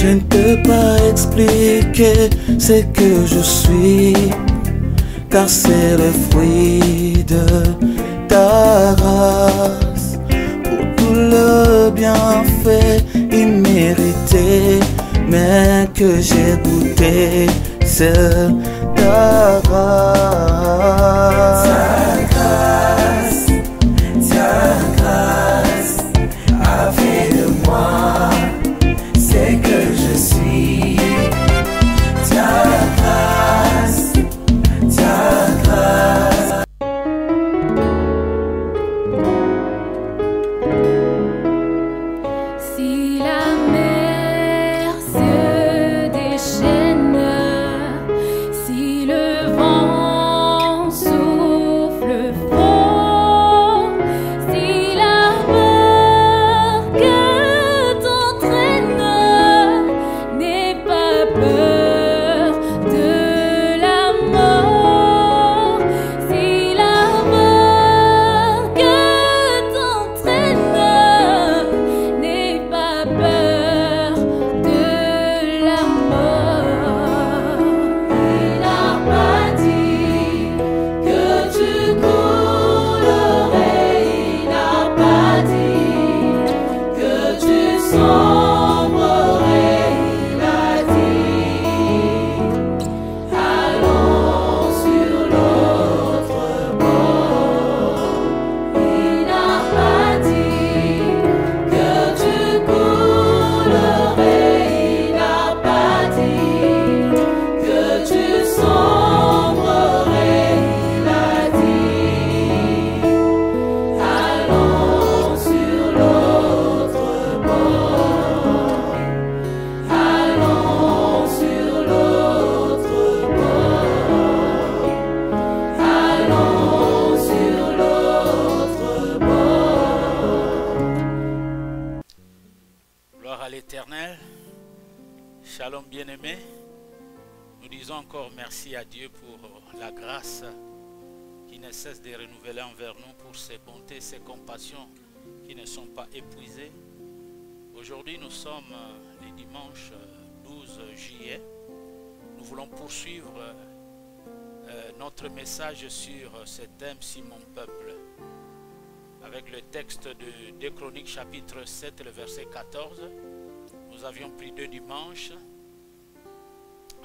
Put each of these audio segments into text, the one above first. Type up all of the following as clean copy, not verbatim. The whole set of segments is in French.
Je ne peux pas expliquer ce que je suis, car c'est le fruit de ta grâce. Pour tout le bienfait immérité, mais que j'ai goûté, c'est ta grâce. Ta grâce a fait de moi ce que je suis. Ta grâce, ta grâce. Si la mer se déchaîne, si le vent souffle fort, si la barque t'entraîne, n'aie pas peur de la mort. Si la barque t'entraîne, n'aie pas peur de la mort. Il n'a pas dit que tu coulerais, il n'a pas dit que tu sombrerais, il a dit allons sur l'autre bord. Il n'a pas dit que tu coulerais, il n'a pas dit que tu sombrerais, il a dit allons sur l'autre bord, allons sur l'autre bord, allons sur l'autre bord. Gloire à l'Éternel. Shalom bien-aimés. Nous disons encore merci à Dieu pour la grâce qui ne cesse de renouveler envers nous, pour ses bontés, ses compassions qui ne sont pas épuisées. Aujourd'hui, nous sommes le dimanche 12 juillet. Nous voulons poursuivre notre message sur ce thème « Si mon peuple » avec le texte de 2 Chroniques chapitre 7, le verset 14. Nous avions pris 2 dimanches.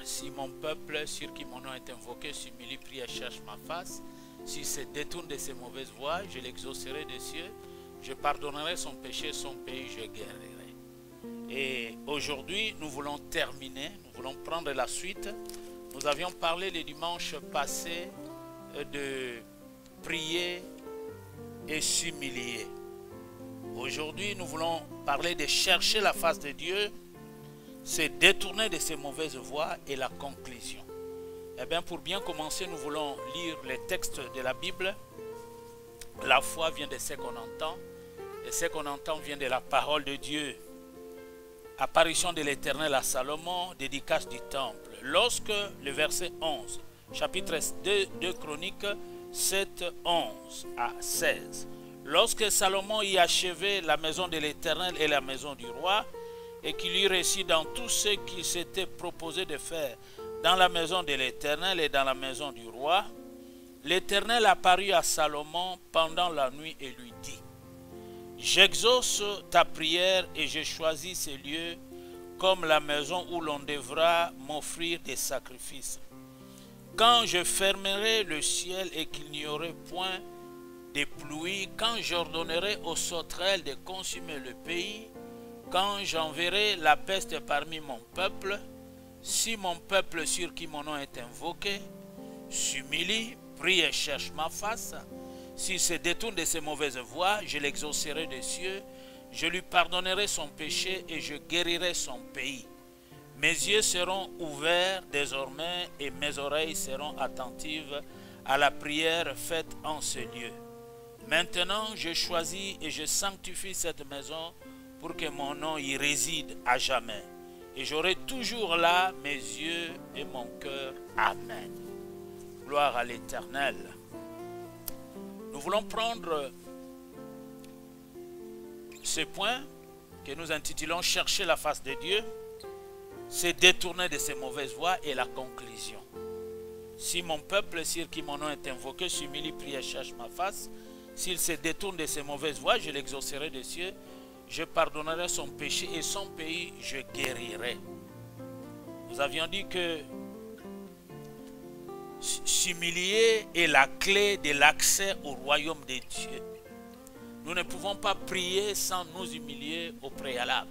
Si mon peuple, sur qui mon nom est invoqué, s'humilie, prie et cherche ma face, s'il se détourne de ses mauvaises voies, je l'exaucerai des cieux, je pardonnerai son péché, son pays, je guérirai. Et aujourd'hui, nous voulons terminer, nous voulons prendre la suite. Nous avions parlé le dimanche passé de prier et s'humilier. Aujourd'hui, nous voulons parler de chercher la face de Dieu, se détourner de ses mauvaises voies et la conclusion. Eh bien, pour bien commencer, nous voulons lire les textes de la Bible. La foi vient de ce qu'on entend, et ce qu'on entend vient de la parole de Dieu. Apparition de l'Éternel à Salomon, dédicace du temple. Lorsque, le verset 11, chapitre 2 Chroniques 7, 11 à 16. Lorsque Salomon y achevait la maison de l'Éternel et la maison du roi, et qu'il y réussit dans tout ce qu'il s'était proposé de faire dans la maison de l'Éternel et dans la maison du roi, l'Éternel apparut à Salomon pendant la nuit et lui dit: j'exauce ta prière et je choisis ce lieu comme la maison où l'on devra m'offrir des sacrifices. Quand je fermerai le ciel et qu'il n'y aurait point de pluie, quand j'ordonnerai aux sauterelles de consumer le pays, quand j'enverrai la peste parmi mon peuple, si mon peuple sur qui mon nom est invoqué s'humilie, prie et cherche ma face, s'il se détourne de ses mauvaises voies, je l'exaucerai des cieux, je lui pardonnerai son péché et je guérirai son pays. Mes yeux seront ouverts désormais et mes oreilles seront attentives à la prière faite en ce lieu. Maintenant, je choisis et je sanctifie cette maison pour que mon nom y réside à jamais. Et j'aurai toujours là mes yeux et mon cœur. Amen. Gloire à l'Éternel. Nous voulons prendre ce point que nous intitulons « Chercher la face de Dieu ». se détourner de ses mauvaises voies et la conclusion. Si mon peuple, sur qui mon nom est invoqué, s'humilie, prie et cherche ma face, s'il se détourne de ses mauvaises voies, je l'exaucerai des cieux, je pardonnerai son péché et son pays, je guérirai. Nous avions dit que s'humilier est la clé de l'accès au royaume de Dieu. Nous ne pouvons pas prier sans nous humilier au préalable.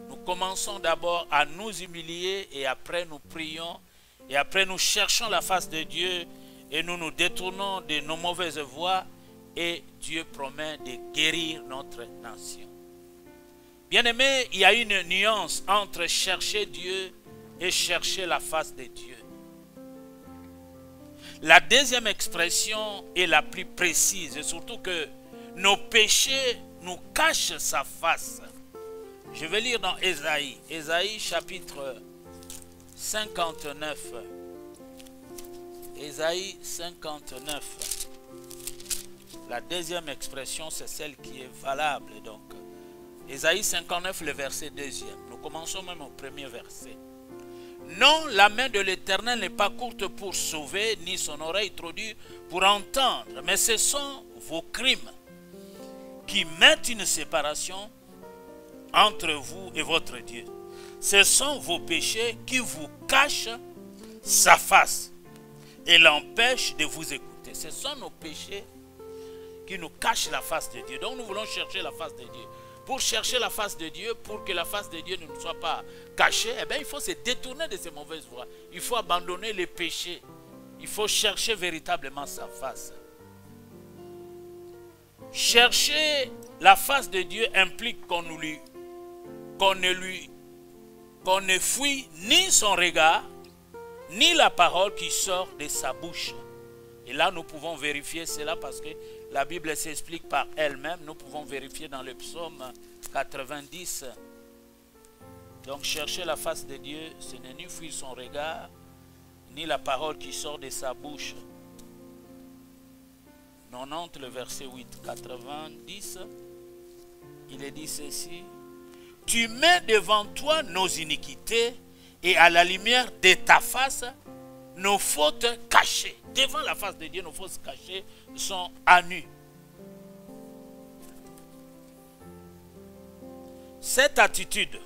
Nous commençons d'abord à nous humilier et après nous prions et après nous cherchons la face de Dieu et nous nous détournons de nos mauvaises voies et Dieu promet de guérir notre nation. Bien-aimés, il y a une nuance entre chercher Dieu et chercher la face de Dieu. La deuxième expression est la plus précise, et surtout que nos péchés nous cachent sa face. Je vais lire dans Ésaïe, Ésaïe chapitre 59. Ésaïe 59. La deuxième expression, c'est celle qui est valable. Donc, Ésaïe 59, le verset 2e. Nous commençons même au premier verset. Non, la main de l'Éternel n'est pas courte pour sauver, ni son oreille trop dure pour entendre. Mais ce sont vos crimes qui mettent une séparation entre vous et votre Dieu. Ce sont vos péchés qui vous cachent sa face et l'empêchent de vous écouter. Ce sont nos péchés qui nous cachent la face de Dieu. Donc nous voulons chercher la face de Dieu. Pour chercher la face de Dieu, pour que la face de Dieu ne nous soit pas cachée, eh bien, il faut se détourner de ces mauvaises voies. Il faut abandonner les péchés. Il faut chercher véritablement sa face. Chercher la face de Dieu implique qu'on ne fuit ni son regard, ni la parole qui sort de sa bouche. Et là, nous pouvons vérifier cela parce que la Bible s'explique par elle-même. Nous pouvons vérifier dans le psaume 90. Donc, chercher la face de Dieu, ce n'est ni fuir son regard, ni la parole qui sort de sa bouche. 90, le verset 8, 90, il est dit ceci. Tu mets devant toi nos iniquités et à la lumière de ta face, nos fautes cachées. Devant la face de Dieu, nos fautes cachées sont à nu. Cette attitude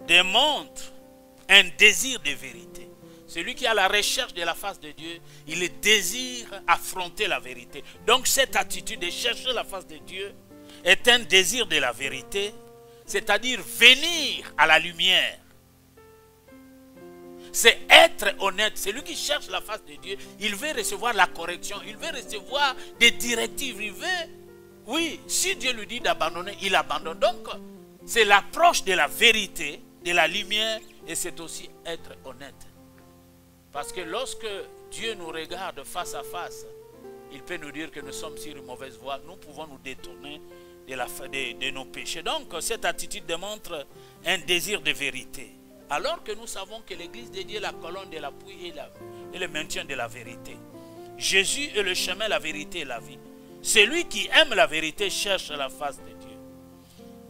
démontre un désir de vérité. Celui qui a la recherche de la face de Dieu, il désire affronter la vérité. Donc cette attitude de chercher la face de Dieu est un désir de la vérité, c'est-à-dire venir à la lumière. C'est être honnête. Celui qui cherche la face de Dieu, il veut recevoir la correction, il veut recevoir des directives, il veut, oui, si Dieu lui dit d'abandonner, il abandonne. Donc, c'est l'approche de la vérité, de la lumière, et c'est aussi être honnête. Parce que lorsque Dieu nous regarde face à face, il peut nous dire que nous sommes sur une mauvaise voie. Nous pouvons nous détourner de nos péchés. Donc, cette attitude démontre un désir de vérité. Alors que nous savons que l'Église de Dieu est la colonne de l'appui et le maintien de la vérité. Jésus est le chemin, la vérité et la vie. Celui qui aime la vérité cherche la face de Dieu.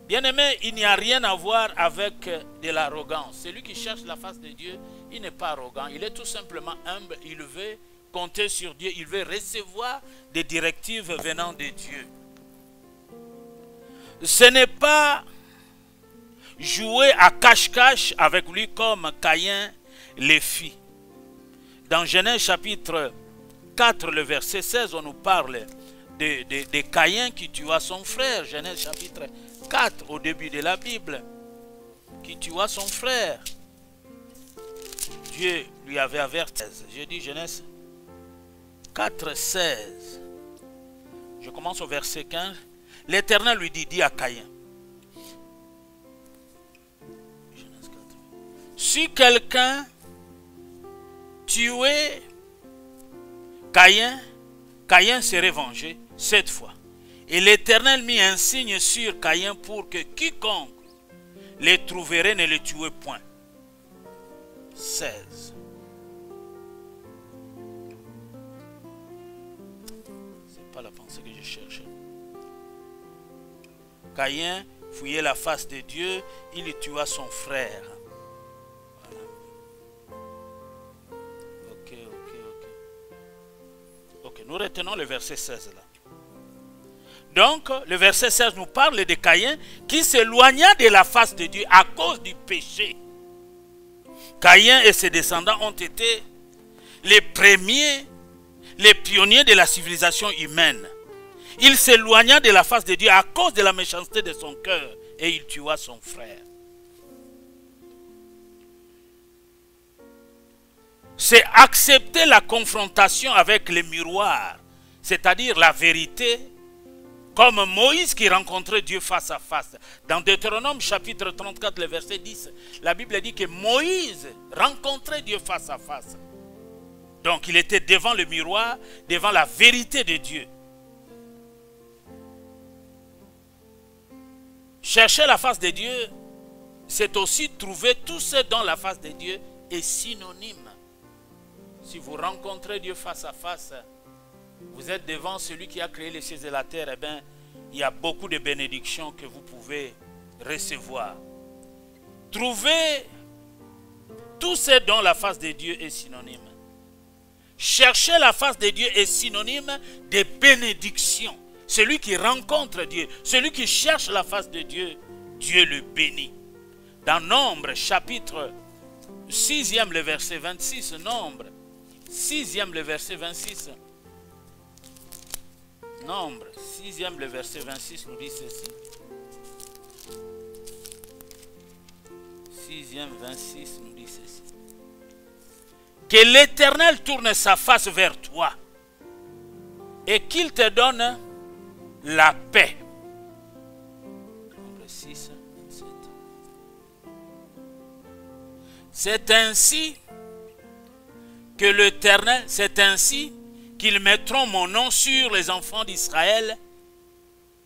Bien-aimé, il n'y a rien à voir avec de l'arrogance. Celui qui cherche la face de Dieu, il n'est pas arrogant. Il est tout simplement humble. Il veut compter sur Dieu. Il veut recevoir des directives venant de Dieu. Ce n'est pas jouer à cache-cache avec lui comme Caïn le fit. Dans Genèse chapitre 4, le verset 16, on nous parle de Caïn qui tua son frère. Genèse chapitre 4, au début de la Bible, qui tua son frère. Dieu lui avait averti. Je dis Genèse 4, 16. Je commence au verset 15. L'Éternel lui dit à Caïn, si quelqu'un tuait Caïn, Caïn serait vengé 7 fois. Et l'Éternel mit un signe sur Caïn pour que quiconque les trouverait ne le tuait point. 16. C'est pas la pensée que je cherchais. Caïn fouillait la face de Dieu, il tua son frère. Nous retenons le verset 16 là. Donc, le verset 16 nous parle de Caïn qui s'éloigna de la face de Dieu à cause du péché. Caïn et ses descendants ont été les premiers, les pionniers de la civilisation humaine. Il s'éloigna de la face de Dieu à cause de la méchanceté de son cœur et il tua son frère. C'est accepter la confrontation avec le miroir, c'est-à-dire la vérité, comme Moïse qui rencontrait Dieu face à face. Dans Deutéronome chapitre 34, le verset 10, la Bible dit que Moïse rencontrait Dieu face à face. Donc il était devant le miroir, devant la vérité de Dieu. Chercher la face de Dieu, c'est aussi trouver tout ce dont la face de Dieu est synonyme. Si vous rencontrez Dieu face à face, vous êtes devant celui qui a créé les cieux et la terre, eh bien, il y a beaucoup de bénédictions que vous pouvez recevoir. Trouvez tout ce dont la face de Dieu est synonyme. Chercher la face de Dieu est synonyme de bénédiction. Celui qui rencontre Dieu, celui qui cherche la face de Dieu, Dieu le bénit. Dans Nombre, chapitre 6e, le verset 26, Nombre, 6e, le verset 26. Nombre, 6e, le verset 26 nous dit ceci. 6e, 26 nous dit ceci. Que l'Éternel tourne sa face vers toi et qu'il te donne la paix. Nombre 6, 27. C'est ainsi que l'Éternel, c'est ainsi qu'ils mettront mon nom sur les enfants d'Israël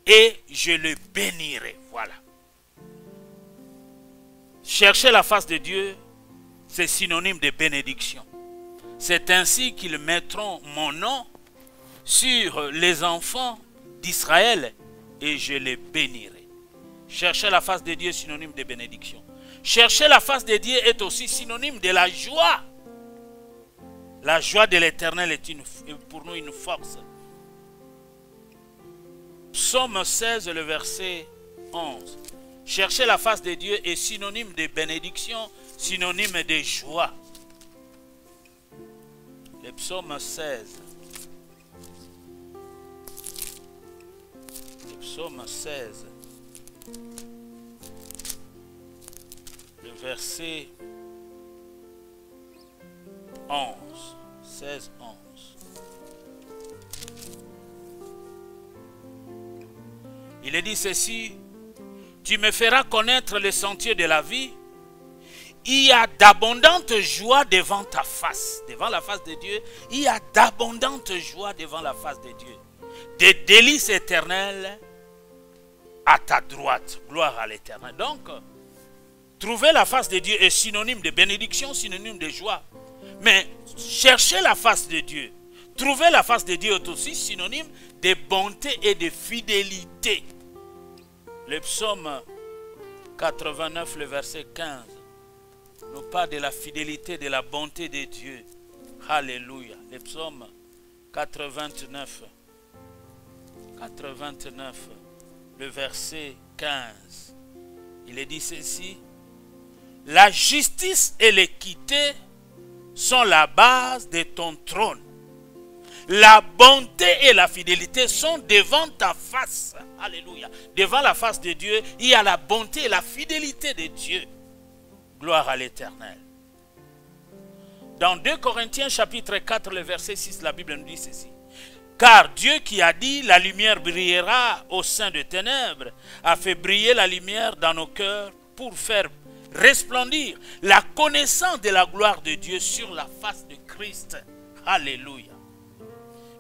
et je le bénirai. Voilà. Chercher la face de Dieu, c'est synonyme de bénédiction. C'est ainsi qu'ils mettront mon nom sur les enfants d'Israël et je les bénirai. Chercher la face de Dieu est synonyme de bénédiction. Chercher la face de Dieu est aussi synonyme de la joie. La joie de l'Éternel est pour nous une force. Psaume 16, le verset 11. Chercher la face de Dieu est synonyme de bénédiction, synonyme de joie. Le psaume 16. Le psaume 16. Le verset 11. 16, 11. Il est dit ceci: tu me feras connaître les sentiers de la vie. Il y a d'abondantes joies devant ta face. Devant la face de Dieu, il y a d'abondantes joies devant la face de Dieu. Des délices éternelles à ta droite. Gloire à l'Éternel. Donc, trouver la face de Dieu est synonyme de bénédiction, synonyme de joie. Mais chercher la face de Dieu, trouver la face de Dieu est aussi synonyme de bonté et de fidélité. Le psaume 89, le verset 15, nous parle de la fidélité, de la bonté de Dieu. Alléluia. Le psaume 89, le verset 15. Il est dit ceci: la justice et l'équité sont la base de ton trône. La bonté et la fidélité sont devant ta face. Alléluia. Devant la face de Dieu, il y a la bonté et la fidélité de Dieu. Gloire à l'Éternel. Dans 2 Corinthiens chapitre 4, le verset 6, la Bible nous dit ceci: car Dieu qui a dit la lumière brillera au sein des ténèbres a fait briller la lumière dans nos cœurs pour faire resplendir la connaissance de la gloire de Dieu sur la face de Christ. Alléluia.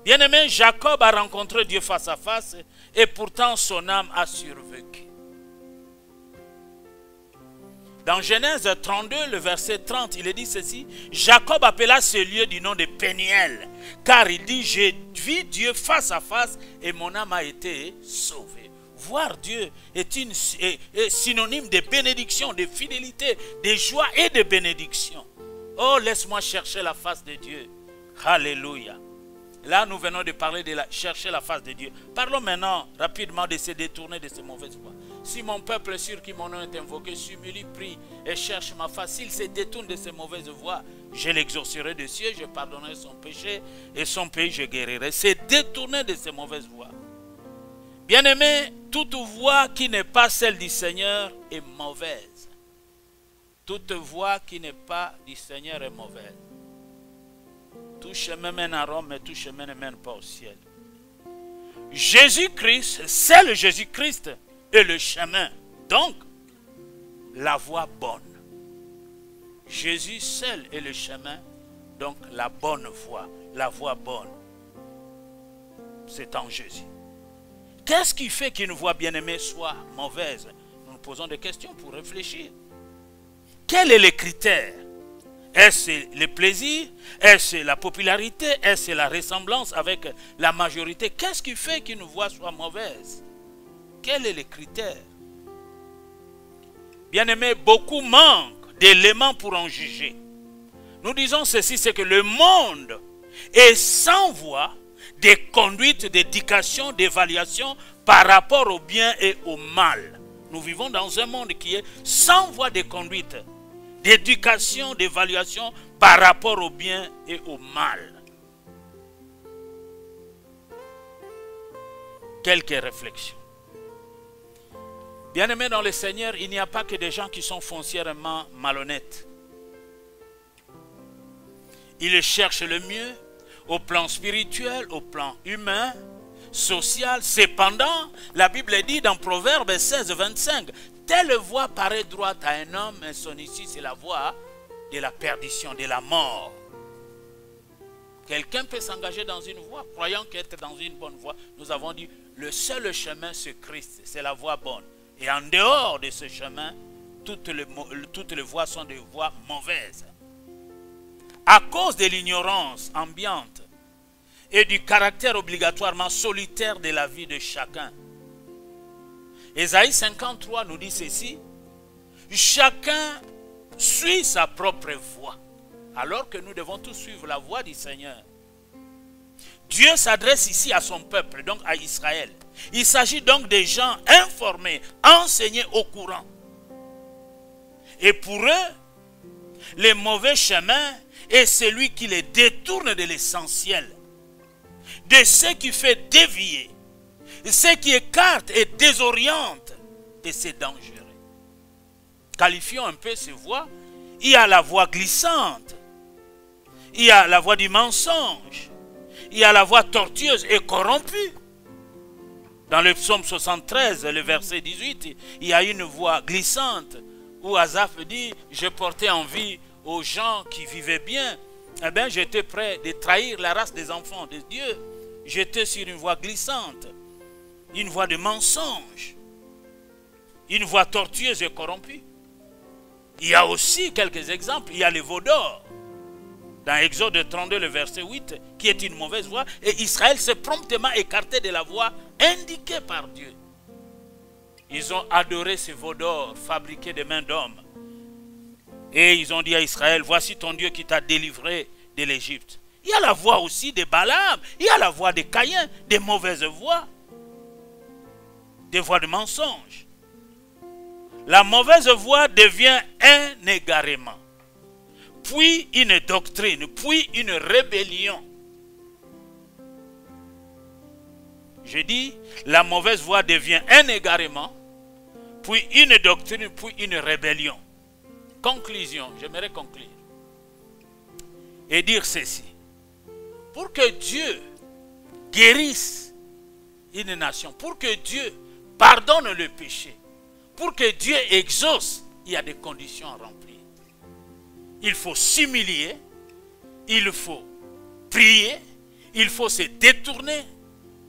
Bien-aimé, Jacob a rencontré Dieu face à face et pourtant son âme a survécu. Dans Genèse 32, le verset 30, il est dit ceci: Jacob appela ce lieu du nom de Péniel, car il dit, j'ai vu Dieu face à face et mon âme a été sauvée. Voir Dieu est synonyme de bénédiction, de fidélité, de joie et de bénédiction. Oh, laisse-moi chercher la face de Dieu. Alléluia. Là, nous venons de parler de chercher la face de Dieu. Parlons maintenant rapidement de se détourner de ces mauvaises voies. Si mon peuple sur qui mon nom est invoqué s'humilie, prie et cherche ma face, s'il se détourne de ces mauvaises voies, je l'exaucerai des cieux, je pardonnerai son péché et son pays je guérirai. Se détourner de ces mauvaises voies. Bien-aimé, toute voie qui n'est pas celle du Seigneur est mauvaise. Toute voie qui n'est pas du Seigneur est mauvaise. Tout chemin mène à Rome, mais tout chemin ne mène pas au ciel. Jésus-Christ, c'est le Jésus-Christ est le chemin. Donc, la voie bonne. Jésus seul est le chemin, donc la bonne voie, la voie bonne. C'est en Jésus. Qu'est-ce qui fait qu'une voie bien-aimée soit mauvaise? Nous nous posons des questions pour réfléchir. Quel est le critère? Est-ce le plaisir? Est-ce la popularité? Est-ce la ressemblance avec la majorité? Qu'est-ce qui fait qu'une voie soit mauvaise? Quel est le critère? Bien-aimé, beaucoup manquent d'éléments pour en juger. Nous disons ceci, c'est que le monde est sans voie de conduite, d'éducation, d'évaluation par rapport au bien et au mal. Nous vivons dans un monde qui est sans voie de conduite, d'éducation, d'évaluation par rapport au bien et au mal. Quelques réflexions. Bien-aimés dans le Seigneur, il n'y a pas que des gens qui sont foncièrement malhonnêtes. Ils cherchent le mieux au plan spirituel, au plan humain, social. Cependant, la Bible dit dans Proverbe 16, 25, telle voie paraît droite à un homme, mais son issue c'est la voie de la perdition, de la mort. Quelqu'un peut s'engager dans une voie, croyant qu'être dans une bonne voie. Nous avons dit, le seul chemin c'est Christ, c'est la voie bonne. Et en dehors de ce chemin, toutes les voies sont des voies mauvaises. À cause de l'ignorance ambiante et du caractère obligatoirement solitaire de la vie de chacun. Ésaïe 53 nous dit ceci, chacun suit sa propre voie, alors que nous devons tous suivre la voie du Seigneur. Dieu s'adresse ici à son peuple, donc à Israël. Il s'agit donc des gens informés, enseignés au courant. Et pour eux, le mauvais chemin est celui qui les détourne de l'essentiel, de ce qui fait dévier, ce qui écarte et désoriente, et c'est dangereux. Qualifions un peu ces voies. Il y a la voie glissante, il y a la voie du mensonge, il y a la voie tortueuse et corrompue. Dans le psaume 73, le verset 18, il y a une voie glissante où Asaph dit, je portais envie aux gens qui vivaient bien. Eh bien, j'étais prêt de trahir la race des enfants de Dieu. J'étais sur une voie glissante, une voie de mensonge, une voie tortueuse et corrompue. Il y a aussi quelques exemples. Il y a les veaux d'or. Dans Exode 32, le verset 8, qui est une mauvaise voie. Et Israël s'est promptement écarté de la voie indiquée par Dieu. Ils ont adoré ces veaux d'or fabriqués de mains d'hommes. Et ils ont dit à Israël, voici ton Dieu qui t'a délivré de l'Égypte. Il y a la voie aussi de Balaam. Il y a la voie de Caïn, des mauvaises voies. Des voies de mensonge. La mauvaise voie devient un égarement, puis une doctrine, puis une rébellion. Je dis, la mauvaise voie devient un égarement, puis une doctrine, puis une rébellion. Conclusion, j'aimerais conclure et dire ceci. Pour que Dieu guérisse une nation, pour que Dieu pardonne le péché, pour que Dieu exauce, il y a des conditions à remplir. Il faut s'humilier, il faut prier, il faut se détourner,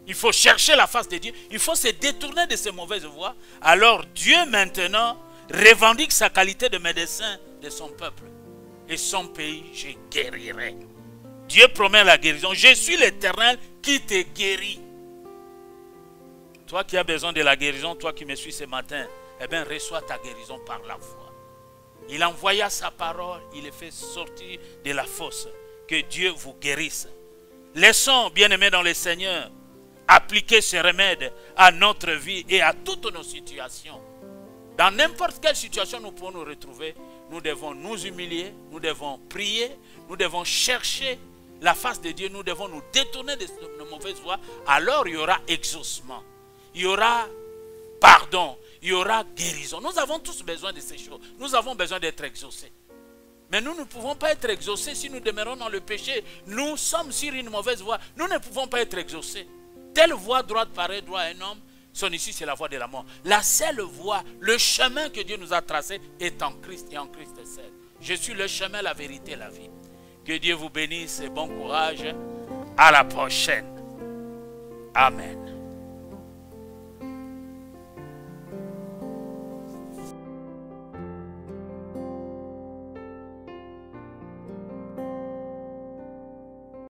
il faut chercher la face de Dieu, il faut se détourner de ces mauvaises voies. Alors Dieu maintenant revendique sa qualité de médecin de son peuple. Et son pays, je guérirai. Dieu promet la guérison. Je suis l'Éternel qui te guérit. Toi qui as besoin de la guérison, toi qui me suis ce matin, eh bien, reçois ta guérison par la foi. Il envoya sa parole, il est fait sortir de la fosse. Que Dieu vous guérisse. Laissons, bien-aimés dans le Seigneur, appliquer ce remède à notre vie et à toutes nos situations. Dans n'importe quelle situation nous pouvons nous retrouver, nous devons nous humilier, nous devons prier, nous devons chercher la face de Dieu, nous devons nous détourner de nos mauvaises voies. Alors il y aura exaucement, il y aura pardon, il y aura guérison. Nous avons tous besoin de ces choses. Nous avons besoin d'être exaucés. Mais nous ne pouvons pas être exaucés si nous demeurons dans le péché. Nous sommes sur une mauvaise voie. Nous ne pouvons pas être exaucés. Telle voie droite paraît droit à un homme, son issue c'est la voie de la mort. La seule voie, le chemin que Dieu nous a tracé est en Christ et en Christ seul. Je suis le chemin, la vérité et la vie. Que Dieu vous bénisse et bon courage. À la prochaine. Amen.